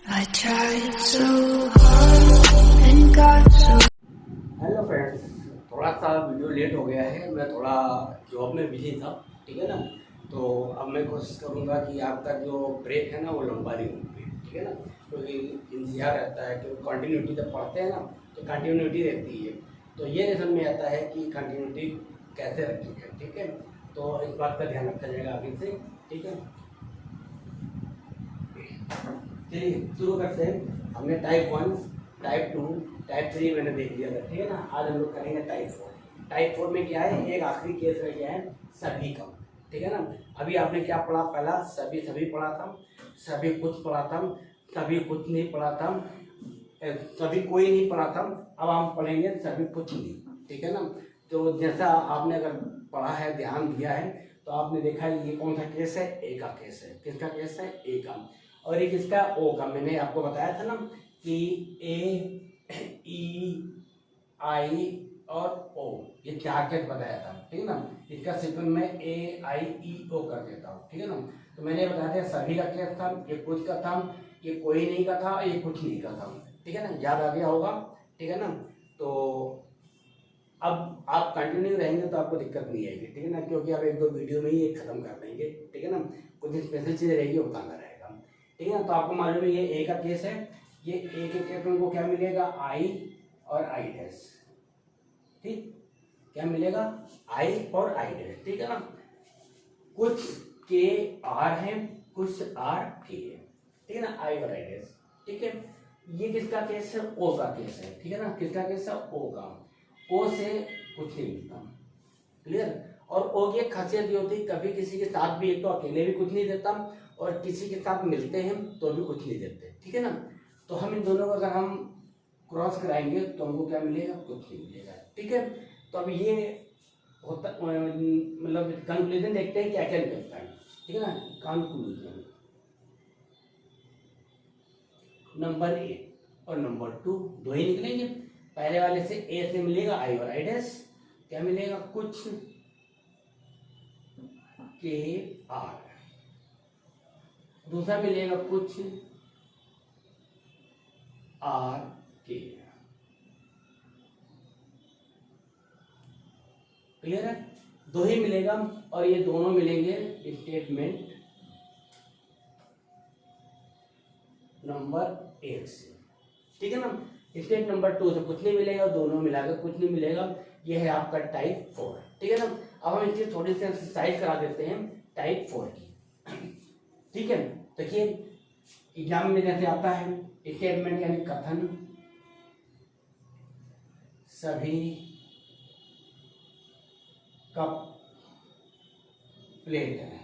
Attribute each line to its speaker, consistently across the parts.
Speaker 1: I tried so hard and got so.
Speaker 2: Hello friends, थोड़ा सा video late हो गया है। मैं थोड़ा जॉब में बिजी था, ठीक है ना। तो अब मैं कोशिश करूँगा कि आपका जो ब्रेक है ना वो लंबा नहीं हो, ठीक है ना। क्योंकि इंतजार रहता है कि कंटिन्यूटी जब पढ़ते हैं ना तो कंटिन्यूटी रहती है। तो ये नहीं समझ में आता है कि कंटिन्यूटी कैसे रखी है, ठीक है। तो इस बात का ध्यान रखा जाएगा आगे से, ठीक है। चलिए शुरू करते हैं। हमने टाइप 1, टाइप 2, टाइप 3 मैंने देख लिया था, ठीक है ना। आज हम लोग करेंगे टाइप 4। टाइप 4 में क्या है, एक आखिरी केस रह गया है सभी का, ठीक है ना। अभी आपने क्या पढ़ा, पहला सभी सभी पढ़ा था, सभी कुछ पढ़ा था, सभी कुछ नहीं पढ़ा था, सभी कोई नहीं पढ़ा था। अब हम पढ़ेंगे सभी कुछ नहीं, ठीक है ना। तो जैसा आपने अगर पढ़ा है, ध्यान दिया है, तो आपने देखा ये कौन सा केस है, ए का केस है। किसका केस है, ए का। और एक इसका ओ का। मैंने आपको बताया था ना कि ए, ई, आई और ओ, ये चार केस बताया था, ठीक है ना। इसका सीक्वेंस में ए आई ई ओ कर देता हूँ, ठीक है ना। तो मैंने बताया था सभी का केस था, ये कुछ का था, ये कोई नहीं का था, ये कुछ नहीं का था, ठीक है ना। याद आ गया होगा, ठीक है ना। तो अब आप कंटिन्यू रहेंगे तो आपको दिक्कत नहीं आएगी, ठीक है ना। क्योंकि आप एक दो वीडियो में ही ये खत्म कर देंगे, ठीक है ना। कुछ स्पेशल चीज़ रहेगी वो बताना रहेगा, ठीक है ना। तो आपको मालूम है ये ए का केस है। ये ए के केस में उनको क्या मिलेगा, आई और आई डैश, ठीक। क्या मिलेगा, आई और आई डैश, ठीक है ना। कुछ के आर है, कुछ आर के है, ठीक है ना, आई और आई डैश, ठीक है। ये किसका केस है, ओ का केस है, ठीक है ना। किसका केस है, ओ का। ओ से कुछ नहीं मिलता, क्लियर। और ओ की एक खासियत ये होती है, कभी किसी के साथ भी, एक तो अकेले भी कुछ नहीं देता और किसी के साथ मिलते हैं तो भी कुछ नहीं देते, ठीक है ना। तो हम इन दोनों को अगर हम क्रॉस कराएंगे तो हमको क्या मिलेगा, कुछ नहीं मिलेगा, ठीक है। तो अब ये होता मतलब कंक्लूजन देखते हैं क्या क्या निकलता है, ठीक है ना। कंक्लूजन नंबर ए और नंबर 2 दो ही निकलेंगे। पहले वाले से ए से मिलेगा आई और आई डैश, क्या मिलेगा, कुछ के आर। दूसरा मिलेगा कुछ आर के। क्लियर है, दो ही मिलेगा। और ये दोनों मिलेंगे स्टेटमेंट नंबर 1 से, ठीक है ना। स्टेट नंबर 2 से कुछ नहीं मिलेगा, दोनों मिलाकर कुछ नहीं मिलेगा। ये है आपका टाइप 4, ठीक है ना। अब हम इसकी थोड़ी सी एक्सरसाइज करा देते हैं टाइप 4 की, ठीक है। देखिए एग्जाम में जैसे आता है स्टेटमेंट यानी कथन, सभी कप प्लेट है,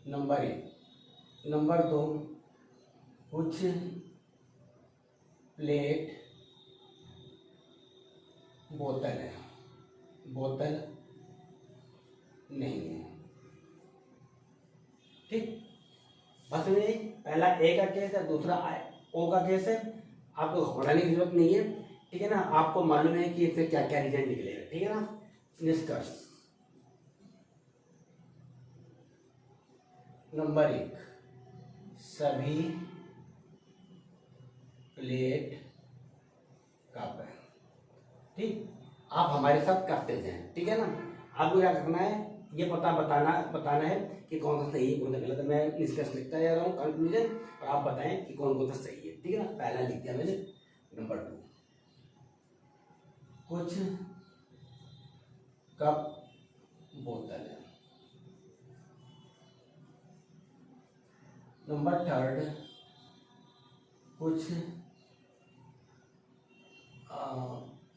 Speaker 2: नंबर 1। नंबर 2 कुछ प्लेट बोतल है, बोतल नहीं है, ठीक। बस में पहला ए का केस है, दूसरा ओ का केस है। आपको घबराने की जरूरत नहीं है, ठीक है ना। आपको मालूम है कि इससे क्या क्या रीजन निकलेगा, ठीक है ना। निष्कर्ष नंबर 1, सभी प्लेट कप है, ठीक। आप हमारे साथ करते जाएं, ठीक है ना। आपको क्या करना है, ये बताना है कि कौन सा सही है कौन सा गलत है। मैं निष्कर्ष लिखता जा रहा हूँ, कंक्लूजन, और आप बताएं कि कौन कौन सा सही है, ठीक है ना। पहला लिख दिया मैंने, नंबर 2 कुछ कप बोतल है। नंबर 3 कुछ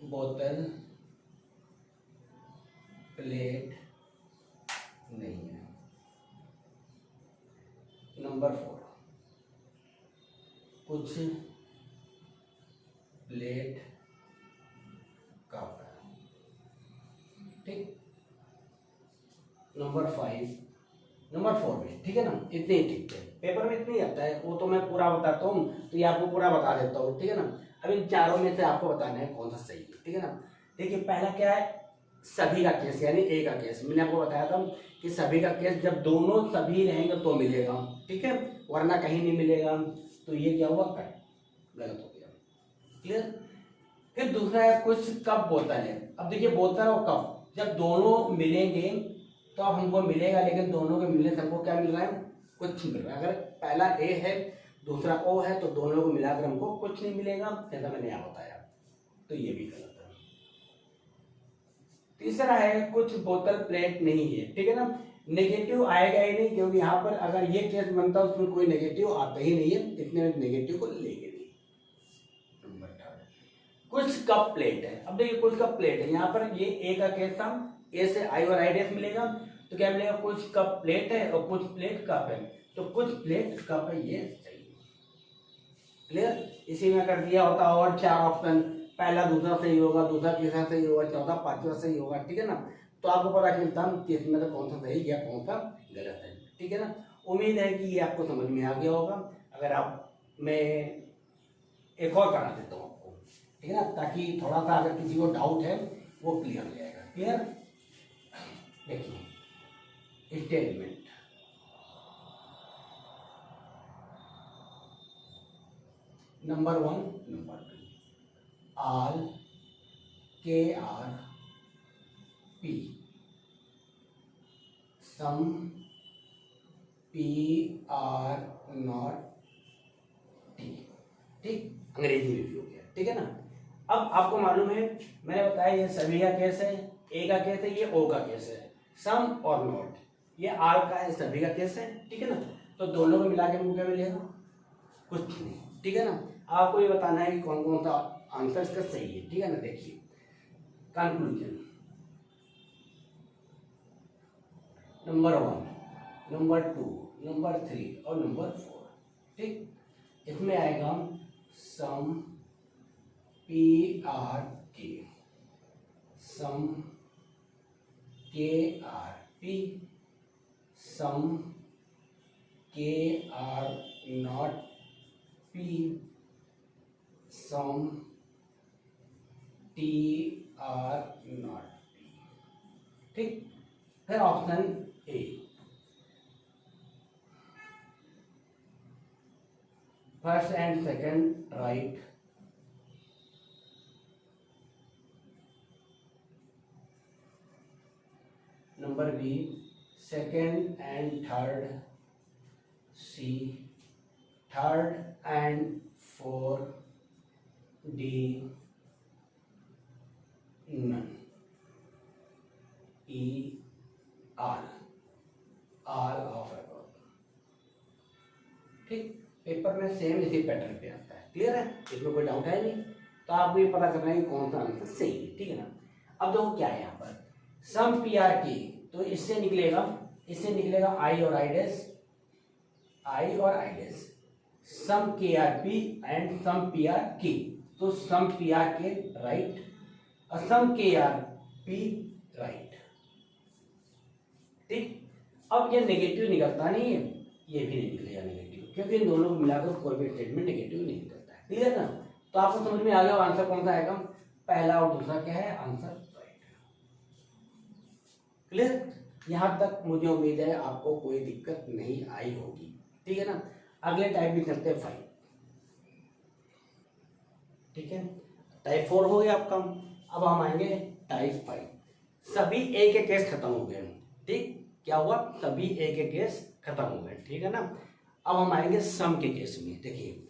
Speaker 2: बोतल प्लेट नहीं है। नंबर 4 कुछ प्लेट कप है, ठीक। नंबर 5 नंबर 4 में, ठीक है ना। इतने ही ठीक है, पेपर में इतने ही आता है, वो तो मैं पूरा बताता हूँ तो ये आपको पूरा बता देता हूँ, ठीक है ना। अब इन चारों में से आपको बताना है कौन सा सही है, ठीक है ना। देखिए पहला क्या है, सभी का केस यानी ए का केस, मैंने आपको बताया था कि सभी का केस जब दोनों सभी रहेंगे तो मिलेगा, ठीक है, वरना कहीं नहीं मिलेगा। तो ये क्या हुआ, कट, गलत हो गया। क्लियर। फिर दूसरा है कुछ कप बोतल है। अब देखिए बोतल और कप जब दोनों मिलेंगे तो अब हमको मिलेगा, लेकिन दोनों के मिलने से हमको क्या मिल रहा है, कुछ मिल रहा है। अगर पहला ए है दूसरा ओ है तो दोनों को मिलाकर हमको कुछ नहीं मिलेगा, जैसा मैंने यहाँ बताया, तो ये भी गलत है। तीसरा है कुछ बोतल प्लेट नहीं है, ठीक है ना, नेगेटिव आएगा ही नहीं, क्योंकि यहाँ पर अगर ये केस बनता है उसमें कोई नेगेटिव आता ही नहीं है, इतने नेगेटिव को लेंगे नहीं। कुछ कप प्लेट है। अब देखिए कुछ कप प्लेट है, यहाँ पर ये ए का केस था, ए से आई और आई डैश मिलेगा, तो क्या मिलेगा, कुछ कप प्लेट है और कुछ प्लेट कप है, तो कुछ प्लेट कप है, ये सही। क्लियर। इसी में कर दिया होता और 4 ऑप्शन, पहला दूसरा सही होगा, दूसरा तीसरा सही होगा, चौथा पांचवा सही होगा, ठीक है ना। तो आपको पता चलता कि इसमें से कौन सा सही या कौन सा गलत है, ठीक है ना। उम्मीद है कि ये आपको समझ में आ गया होगा। अगर आप, मैं एक और करा देता हूँ आपको, ठीक है ना, ताकि थोड़ा सा अगर किसी को डाउट है वो क्लियर हो जाएगा। क्लियर। देखिए statement, number 1, number 2, all KRP, some PR not T, ठीक, अंग्रेजी में भी हो गया, ठीक है ना। अब आपको मालूम है, मैंने बताया ये सभी का केस है, ए का केस है, ये ओ का केस है, सम और नॉट, ये आल का है, सभी का केस है, ठीक है ना। तो दोनों को मिला के हमको क्या मिलेगा, कुछ नहीं, ठीक है ना। आपको ये बताना है कि कौन कौन सा आंसर इसका सही है, ठीक है ना। देखिए कंक्लूजन, नंबर 1, नंबर 2, नंबर 3 और नंबर 4, ठीक। इसमें आएगा सम PRK, some KRP, some KR not P, some TR not P, ठीक। फिर option A, first and second right, number B second and third C, third and fourth D, none, E all, all of above, ठीक। Paper में same इसी pattern पे आता है। Clear है, इसमें कोई डाउट है नहीं। तो आपको ये पता करना है कि कौन सा आंसर सही है, ठीक है ना। अब देखो क्या है यहाँ पर, सम PRK, तो इससे निकलेगा आई और आई डैश, आई और I dash, sum KRP and sum PRK, तो सम PRK राइट और सम KRP राइट, ठीक। अब ये नेगेटिव निकलता नहीं है, ये भी नहीं निकलेगा नेगेटिव, क्योंकि इन दोनों को मिलाकर कोई भी स्टेटमेंट नेगेटिव नहीं निकलता है। क्लियर ना। तो आपको समझ में आ गया आंसर कौन सा आएगा, पहला और दूसरा क्या है, आंसर राइट। क्लियर। यहां तक मुझे उम्मीद है आपको कोई दिक्कत नहीं आई होगी, ठीक है ना। अगले टाइप भी करते हैं 5, ठीक है। टाइप 4 हो गया आपका। अब हम आएंगे टाइप 5। सभी ए के केस खत्म हो गए, ठीक। क्या हुआ, सभी ए के केस खत्म हो गए, ठीक है ना। अब हम आएंगे सम के केस में। देखिए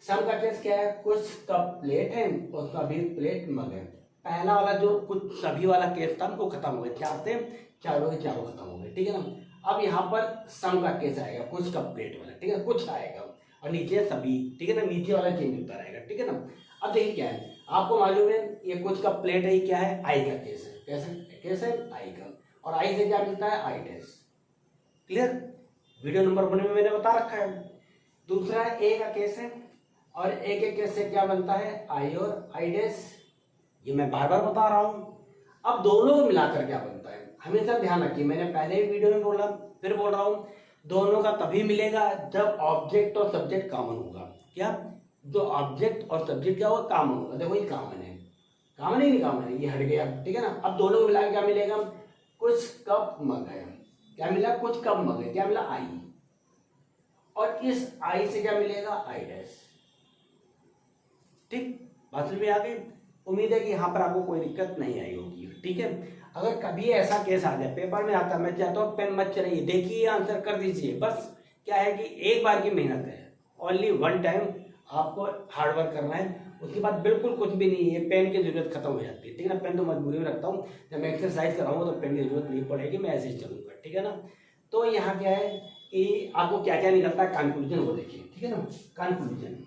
Speaker 2: सम का केस क्या है, कुछ कप प्लेट है और सभी प्लेट मग है। पहला वाला जो कुछ सभी वाला केस था वो खत्म हो गया, चार थे, चारों के चारों खत्म हो गए, ठीक है ना। अब यहाँ पर सम का केस आएगा, कुछ कप प्लेट वाला, ठीक है, कुछ आएगा और नीचे सभी, ठीक है ना, नीचे वाला चेंज होता रहेगा, ठीक है ना। अब देखिए क्या है, आपको मालूम है ये कुछ कप प्लेट है, क्या है, आई का केस है। कैसे केस है, आई का, और आई से क्या मिलता है, I dash. Clear. Video number 1 में मैंने बता रखा है। दूसरा ए का केस है और ए के केस से क्या बनता है, आई और आई डैश, ये मैं बार बार बता रहा हूं। अब दोनों को मिलाकर क्या बनता है, हमेशा ध्यान रखिए, मैंने पहले भी वीडियो में बोला, फिर बोल रहा हूं, दोनों का तभी मिलेगा जब ऑब्जेक्ट और सब्जेक्ट कॉमन होगा। क्या, जो ऑब्जेक्ट और सब्जेक्ट क्या होगा, कॉमन होगा। देखो ये कॉमन है, कॉमन ही नहीं कॉमन है, ये हट गया, ठीक है ना। अब दोनों को मिला के क्या मिलेगा, कुछ कप मग है, क्या मिला, कुछ कप मग है, क्या मिला, आई, और इस आई से क्या मिलेगा, आई डैश। ठीक, बात समझ में आ गई। उम्मीद है कि यहाँ पर आपको कोई दिक्कत नहीं आई होगी, ठीक है। अगर कभी ऐसा केस आ जाए पेपर में आता, मैं चाहता हूँ पेन मत चलाइए, देखिए आंसर कर दीजिए, बस क्या है कि एक बार की मेहनत है, ओनली वन टाइम आपको हार्ड वर्क करना है, उसके बाद बिल्कुल कुछ भी नहीं है, पेन की जरूरत खत्म हो जाती है, ठीक है ना। पेन तो मजबूरी में रखता हूँ, जब मैं एक्सरसाइज कराऊंगा तो पेन की जरूरत नहीं पड़ेगी, मैं ऐसे ही चलूंगा, ठीक है ना। तो यहाँ क्या है कि आपको क्या क्या निकलता है, कंक्लूजन वो देखिए, ठीक है ना। कंक्लूजन,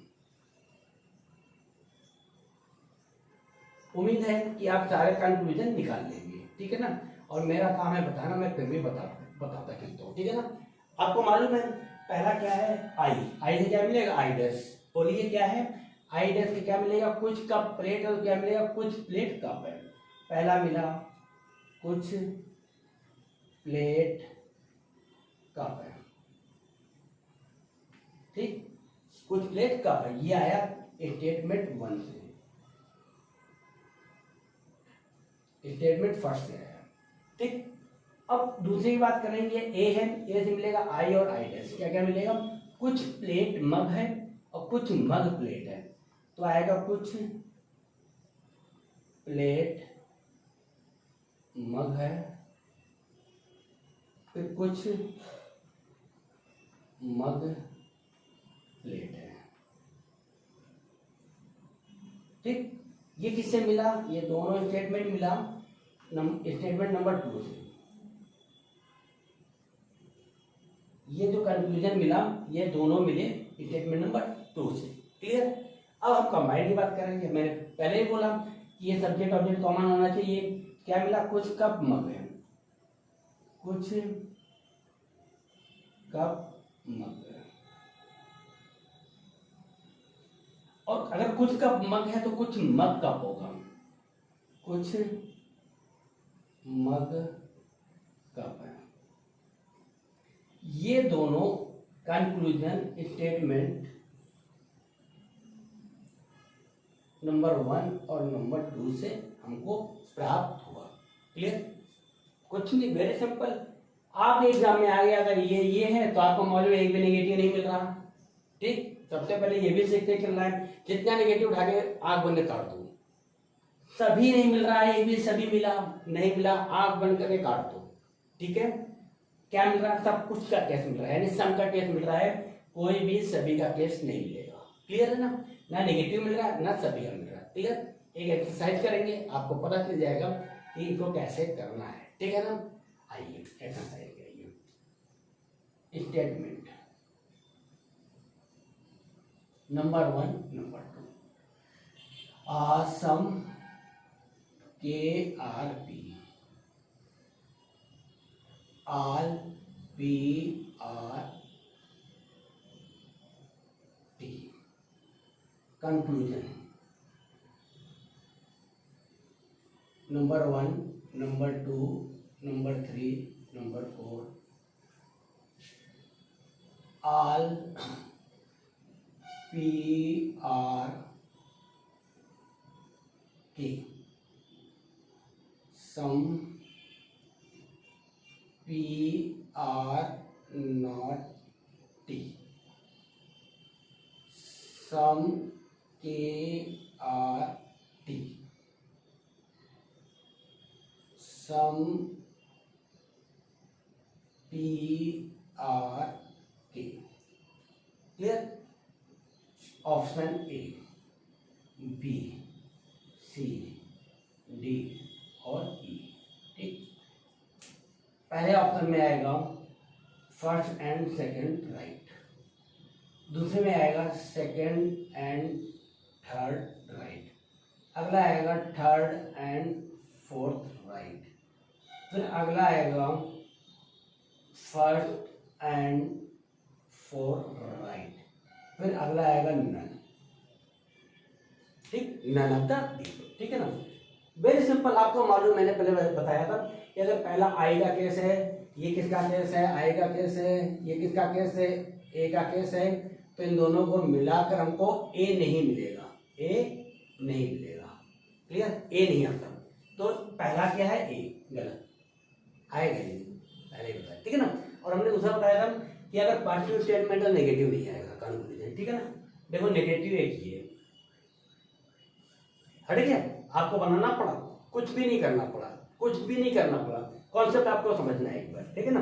Speaker 2: उम्मीद है कि आप सारे कंक्लूजन निकाल लेंगे, ठीक है ना। और मेरा काम है बताना, मैं फिर भी बताता चलता हूँ, ठीक है ना। आपको मालूम है पहला क्या है, आई से क्या मिलेगा, आई डैश, बोलिए क्या है, आई डैश से क्या मिलेगा, कुछ कप प्लेट, और क्या मिलेगा, कुछ प्लेट कप है। पहला मिला कुछ प्लेट कप है, ठीक, कुछ प्लेट कप है, ये आया स्टेटमेंट 1 से, स्टेटमेंट फर्स्ट से आया, ठीक। अब दूसरी बात करेंगे, ए है, ए से मिलेगा आई और आई डैश, क्या क्या मिलेगा, कुछ प्लेट मग है और कुछ मग प्लेट है, तो आएगा कुछ प्लेट मग है, फिर कुछ मग प्लेट है, ठीक। ये किससे मिला, ये दोनों स्टेटमेंट मिला स्टेटमेंट नंबर 2 से, ये जो कंक्लूजन मिला ये दोनों मिले स्टेटमेंट नंबर 2 से, क्लियर। अब हम कंबाइंड की बात करेंगे, मैंने पहले ही बोला कि ये सब्जेक्ट ऑब्जेक्ट कॉमन होना चाहिए, क्या मिला, कुछ कप मग है, कुछ कप मग है, और अगर कुछ कप मग है तो कुछ मग कप होगा, कुछ मग कप है। ये दोनों कंक्लूजन स्टेटमेंट नंबर 1 और नंबर 2 से हमको प्राप्त हुआ, क्लियर। कुछ नहीं, वेरी सिंपल। आप एग्जाम में आ गया, अगर ये है तो आपको मालूम है एक भी नेगेटिव नहीं मिल रहा, ठीक। सबसे पहले ये भी सीखते चलना है, जितना नेगेटिव उठा के आंख बंद कर दो, सभी नहीं मिल रहा है, एक भी सभी मिला नहीं मिला, आंख बंद करके काट दो, ठीक है। क्या मिल रहा है, सब कुछ का केस मिल रहा है, यानी सम का केस मिल रहा है, कोई भी सभी का केस नहीं मिलेगा, क्लियर है ना। ना नेगेटिव मिल रहा है ना सभी का मिल रहा है, क्लियर। एक एक्सरसाइज करेंगे, आपको पता चल जाएगा कि इनको कैसे करना है, ठीक है ना। आइए एक्सरसाइज करिए, statement number 1 number 2, some KRP all PRT, conclusion number 1 number 2 number 3 number 4 all PRT, some PR not T, some KRT, some PRT, clear। Option A, B, C, D और E, ठीक। पहले ऑप्शन में आएगा first and second right, दूसरे में आएगा second and third right, अगला आएगा थर्ड एंड फोर्थ राइट, फिर अगला आएगा फर्स्ट एंड फोर्थ राइट, फिर अगला आएगा नन, ठीक, नन ऑफ द दीज, ठीक है ना। वेरी सिंपल, आपको मालूम, मैंने पहले बताया था कि अगर पहला आई का केस है, ये किसका केस है, आई का केस है, ये किसका केस है, ए का केस है, तो इन दोनों को मिलाकर हमको ए नहीं मिलेगा, ए नहीं मिलेगा, क्लियर, ए नहीं आता। तो पहला क्या है, ए, गलत आएगा नहीं, पहले ही बताया, ठीक है ना। और हमने दूसरा बताया था कि अगर पॉजिटिव स्टेटमेंट है नेगेटिव नहीं आएगा कंक्लूजन, ठीक है ना। देखो नेगेटिव एक ही है, हट गया, आपको बनाना पड़ा, कुछ भी नहीं करना पड़ा, कुछ भी नहीं करना पड़ा, कॉन्सेप्ट आपको समझना है एक बार, ठीक है ना।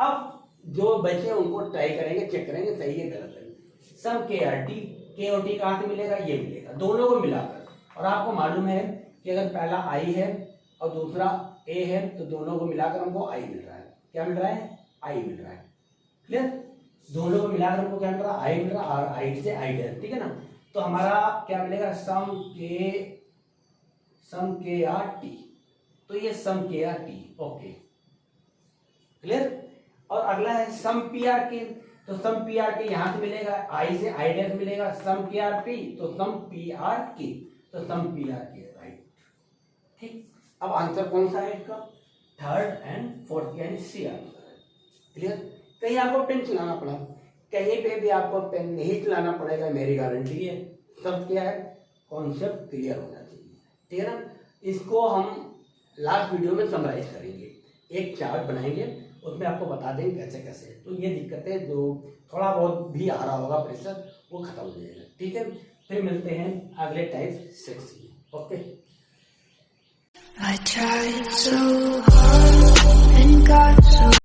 Speaker 2: अब जो बचे उनको ट्राई करेंगे, चेक करेंगे सही है गलत है। सम के आर टी, के और टी कहाँ से मिलेगा, ये मिलेगा, दोनों को मिलाकर। और आपको मालूम है कि अगर पहला आई है और दूसरा ए है तो दोनों को मिलाकर हमको आई मिल रहा है। क्या मिल रहा है, आई मिल रहा है, क्लियर। दोनों को मिलाकर हमको क्या मिल रहा है, आई मिल रहा है, और आई से आई डैश, ठीक है ना। तो हमारा क्या मिलेगा, सम के आर टी, तो ये सम के आर टी, ओके क्लियर। और अगला है सम पी आर के, तो सम पी आर के यहां से मिलेगा, आई से आई डैश मिलेगा, सम के आर पी तो सम पी आर के, तो सम पी आर के, राइट, ठीक। अब आंसर कौन सा है इसका, थर्ड एंड फोर्थ, यानी सी आंसर है, क्लियर। कहीं आपको पेन चलाना पड़ा, कहीं पे भी आपको पेन नहीं चलाना पड़ेगा, मेरी गारंटी है। सब क्या है, कॉन्सेप्ट क्लियर होना चाहिए, ठीक है ना। इसको हम लास्ट वीडियो में समराइज करेंगे, एक चार्ट बनाएंगे, उसमें आपको बता देंगे कैसे कैसे। तो ये दिक्कतें जो थोड़ा बहुत भी आ रहा होगा प्रेशर, वो खत्म हो जाएगा, ठीक है। फिर मिलते हैं अगले टाइप 6 में, okay.
Speaker 1: I tried so hard and got so